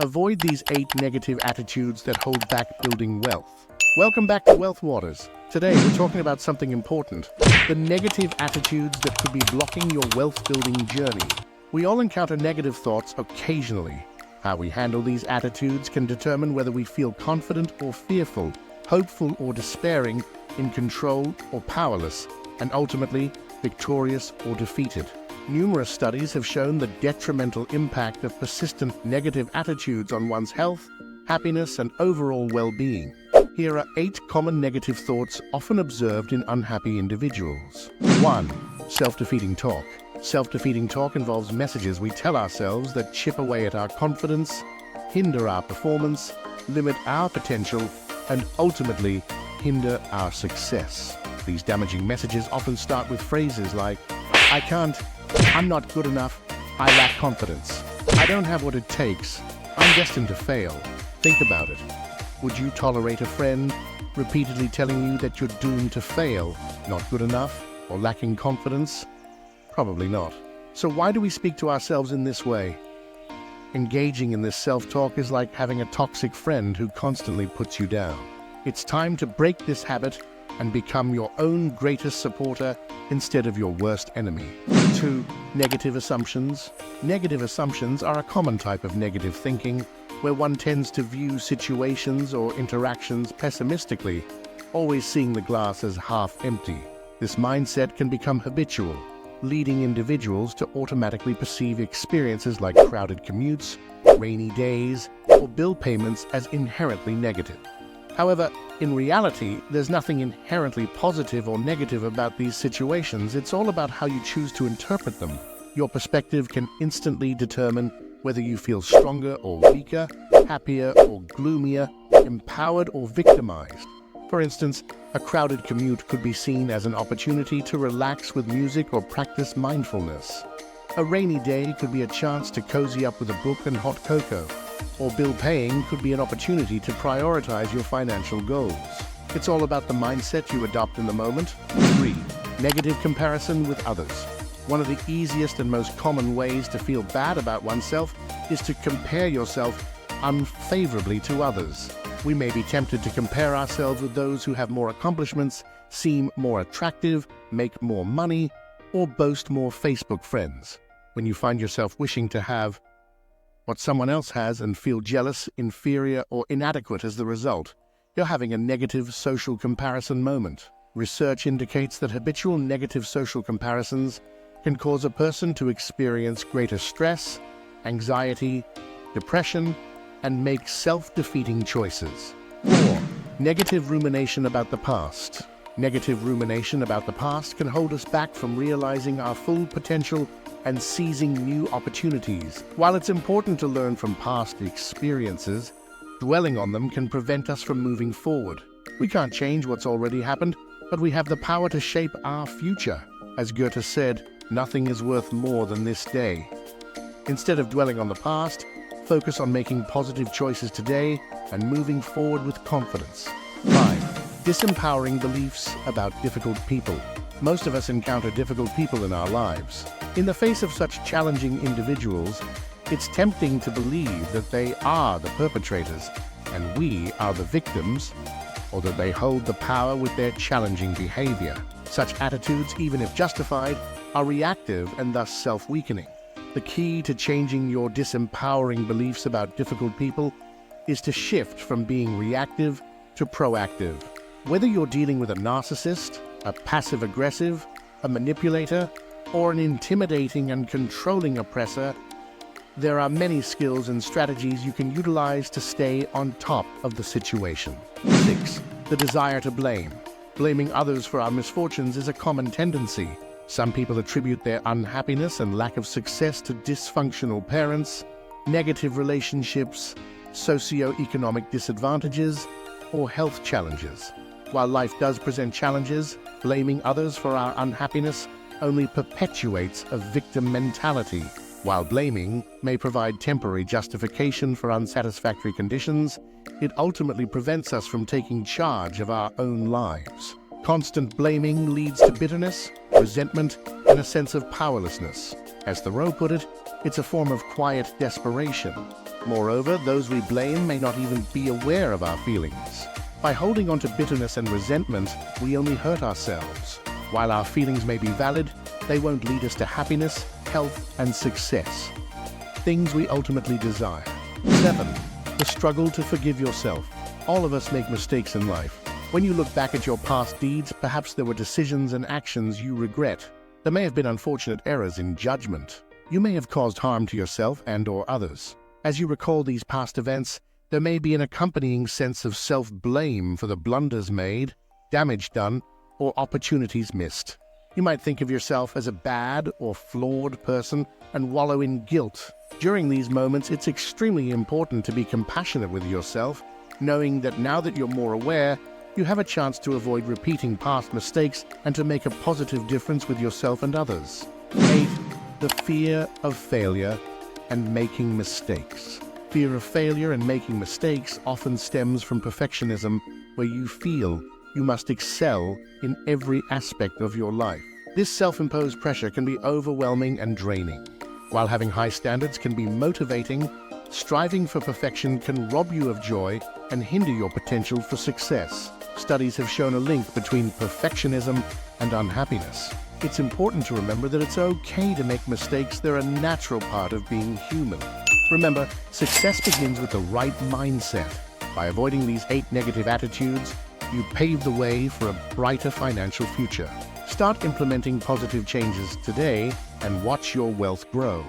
Avoid these 8 negative attitudes that hold back building wealth. Welcome back to Wealth Waters. Today we're talking about something important, the negative attitudes that could be blocking your wealth-building journey. We all encounter negative thoughts occasionally. How we handle these attitudes can determine whether we feel confident or fearful, hopeful or despairing, in control or powerless, and ultimately victorious or defeated. Numerous studies have shown the detrimental impact of persistent negative attitudes on one's health, happiness, and overall well-being. Here are 8 common negative thoughts often observed in unhappy individuals. 1. Self-defeating talk. Self-defeating talk involves messages we tell ourselves that chip away at our confidence, hinder our performance, limit our potential, and ultimately hinder our success. These damaging messages often start with phrases like, "I can't," "I'm not good enough," "I lack confidence," "I don't have what it takes," "I'm destined to fail." Think about it. Would you tolerate a friend repeatedly telling you that you're doomed to fail, not good enough, or lacking confidence? Probably not. So why do we speak to ourselves in this way? Engaging in this self-talk is like having a toxic friend who constantly puts you down. It's time to break this habit and become your own greatest supporter instead of your worst enemy. 2. Negative assumptions. Negative assumptions are a common type of negative thinking where one tends to view situations or interactions pessimistically, always seeing the glass as half empty. This mindset can become habitual, leading individuals to automatically perceive experiences like crowded commutes, rainy days, or bill payments as inherently negative. However, in reality, there's nothing inherently positive or negative about these situations. It's all about how you choose to interpret them. Your perspective can instantly determine whether you feel stronger or weaker, happier or gloomier, empowered or victimized. For instance, a crowded commute could be seen as an opportunity to relax with music or practice mindfulness. A rainy day could be a chance to cozy up with a book and hot cocoa. Or bill paying could be an opportunity to prioritize your financial goals. It's all about the mindset you adopt in the moment. 3. Negative comparison with others. One of the easiest and most common ways to feel bad about oneself is to compare yourself unfavorably to others. We may be tempted to compare ourselves with those who have more accomplishments, seem more attractive, make more money, or boast more Facebook friends. When you find yourself wishing to have what someone else has and feel jealous, inferior, or inadequate as the result, you're having a negative social comparison moment. Research indicates that habitual negative social comparisons can cause a person to experience greater stress, anxiety, depression, and make self-defeating choices. 4. Negative rumination about the past. Negative rumination about the past can hold us back from realizing our full potential and seizing new opportunities. While it's important to learn from past experiences, dwelling on them can prevent us from moving forward. We can't change what's already happened, but we have the power to shape our future. As Goethe said, "Nothing is worth more than this day." Instead of dwelling on the past, focus on making positive choices today and moving forward with confidence. 5. Disempowering beliefs about difficult people. Most of us encounter difficult people in our lives. In the face of such challenging individuals, it's tempting to believe that they are the perpetrators and we are the victims, or that they hold the power with their challenging behavior. Such attitudes, even if justified, are reactive and thus self-weakening. The key to changing your disempowering beliefs about difficult people is to shift from being reactive to proactive. Whether you're dealing with a narcissist, a passive-aggressive, a manipulator, or an intimidating and controlling oppressor, there are many skills and strategies you can utilize to stay on top of the situation. 6. The desire to blame. Blaming others for our misfortunes is a common tendency. Some people attribute their unhappiness and lack of success to dysfunctional parents, negative relationships, socio-economic disadvantages, or health challenges. While life does present challenges, blaming others for our unhappiness only perpetuates a victim mentality. While blaming may provide temporary justification for unsatisfactory conditions, it ultimately prevents us from taking charge of our own lives. Constant blaming leads to bitterness, resentment, and a sense of powerlessness. As Thoreau put it, it's a form of quiet desperation. Moreover, those we blame may not even be aware of our feelings. By holding on to bitterness and resentment, we only hurt ourselves. While our feelings may be valid, they won't lead us to happiness, health, and success. Things we ultimately desire. 7. The struggle to forgive yourself. All of us make mistakes in life. When you look back at your past deeds, perhaps there were decisions and actions you regret. There may have been unfortunate errors in judgment. You may have caused harm to yourself and/or others. As you recall these past events, there may be an accompanying sense of self-blame for the blunders made, damage done, or opportunities missed. You might think of yourself as a bad or flawed person and wallow in guilt. During these moments, it's extremely important to be compassionate with yourself, knowing that now that you're more aware, you have a chance to avoid repeating past mistakes and to make a positive difference with yourself and others. 8. The fear of failure and making mistakes. Fear of failure and making mistakes often stems from perfectionism, where you feel you must excel in every aspect of your life. This self-imposed pressure can be overwhelming and draining. While having high standards can be motivating, striving for perfection can rob you of joy and hinder your potential for success. Studies have shown a link between perfectionism and unhappiness. It's important to remember that it's okay to make mistakes. They're a natural part of being human. Remember, success begins with the right mindset. By avoiding these 8 negative attitudes, you pave the way for a brighter financial future. Start implementing positive changes today and watch your wealth grow.